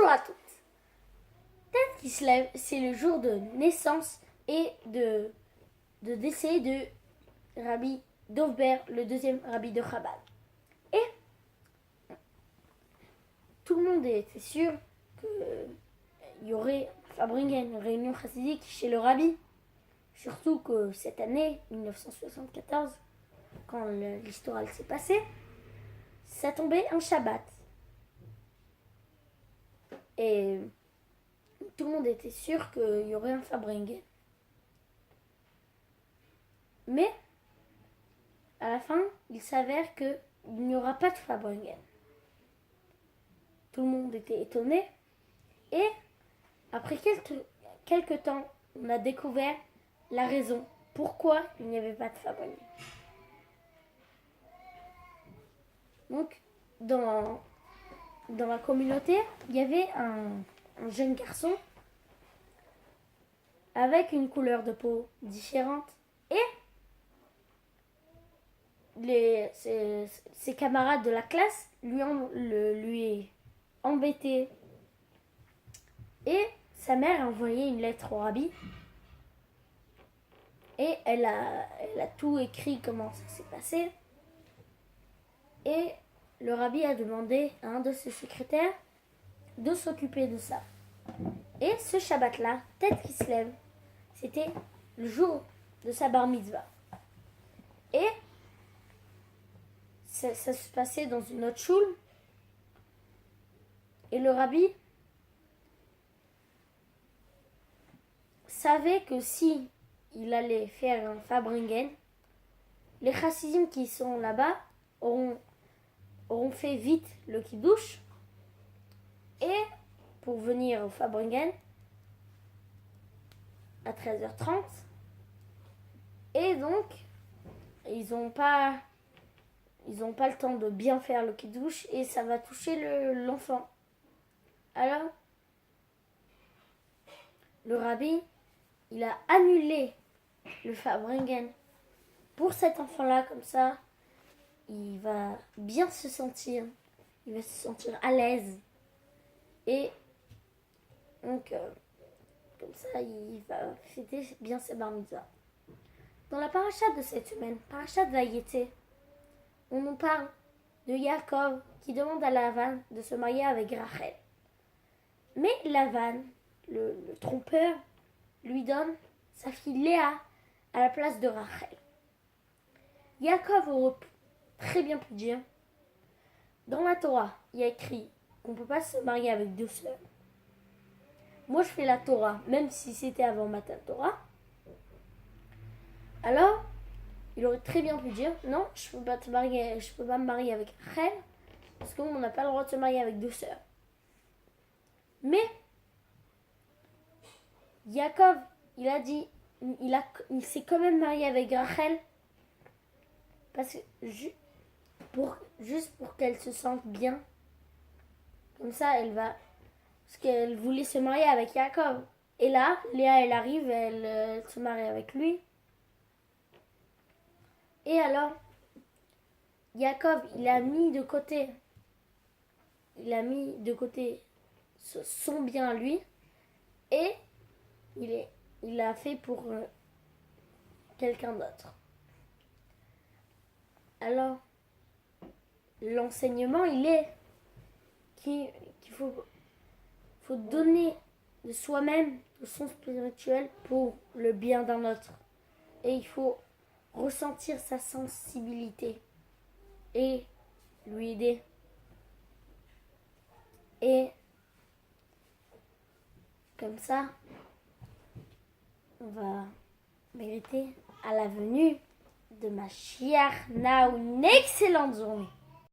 Bonjour à toutes. Tête qui se lève, c'est le jour de naissance et de décès de Rabbi Dovber, le deuxième rabbi de Chabad. Et tout le monde était sûr qu'il y aurait Fabringen, une réunion chassidique chez le rabbi. Surtout que cette année, 1974, quand l'histoire s'est passée, ça tombait un Shabbat. Et tout le monde était sûr qu'il y aurait un Fabringen. Mais, à la fin, il s'avère qu'il n'y aura pas de Fabringen. Tout le monde était étonné. Et, après quelques temps, on a découvert la raison pourquoi il n'y avait pas de Fabringen. Donc, dans la communauté, il y avait un jeune garçon avec une couleur de peau différente et ses camarades de la classe lui embêtaient. Et sa mère a envoyé une lettre au rabbi et elle a tout écrit comment ça s'est passé. Et le rabbi a demandé à un de ses secrétaires de s'occuper de ça. Et ce Shabbat-là, tête qui se lève, c'était le jour de sa bar mitzvah. Et ça se passait dans une autre choule. Et le rabbi savait que si il allait faire un Fabringen, les chassidim qui sont là-bas auront fait vite le kiddush. Et pour venir au Fabringen à 13h30. Et donc, ils n'ont pas le temps de bien faire le kiddush et ça va toucher l'enfant. Alors, le rabbi, il a annulé le Fabringen pour cet enfant-là, comme ça, il va bien se sentir, il va se sentir à l'aise. Et donc, comme ça, il va fêter bien ses bar mitzvah. Dans la paracha de cette semaine, paracha de Vayetze, on nous parle de Yaakov qui demande à Lavan de se marier avec Rachel. Mais Lavan, le trompeur, lui donne sa fille Léa à la place de Rachel. Yaakov aurait très bien pu dire, dans la Torah, il y a écrit qu'on ne peut pas se marier avec deux sœurs. Moi, je fais la Torah, même si c'était avant Matan Torah. Alors, il aurait très bien pu dire, non, je peux pas me marier avec Rachel, parce qu'on n'a pas le droit de se marier avec deux sœurs. Mais, Yaakov, il a dit, il s'est quand même marié avec Rachel, parce que, juste pour qu'elle se sente bien. Comme ça, parce qu'elle voulait se marier avec Yaakov. Et là, Léa, elle arrive, elle se marie avec lui. Et alors, Yaakov, il a mis de côté son bien à lui. Et il a fait pour quelqu'un d'autre. Alors, l'enseignement, il est qu'il faut donner de soi-même, de son spirituel pour le bien d'un autre. Et il faut ressentir sa sensibilité et lui aider. Et comme ça, on va mériter à la venue de Mashiach. Now, une excellente journée.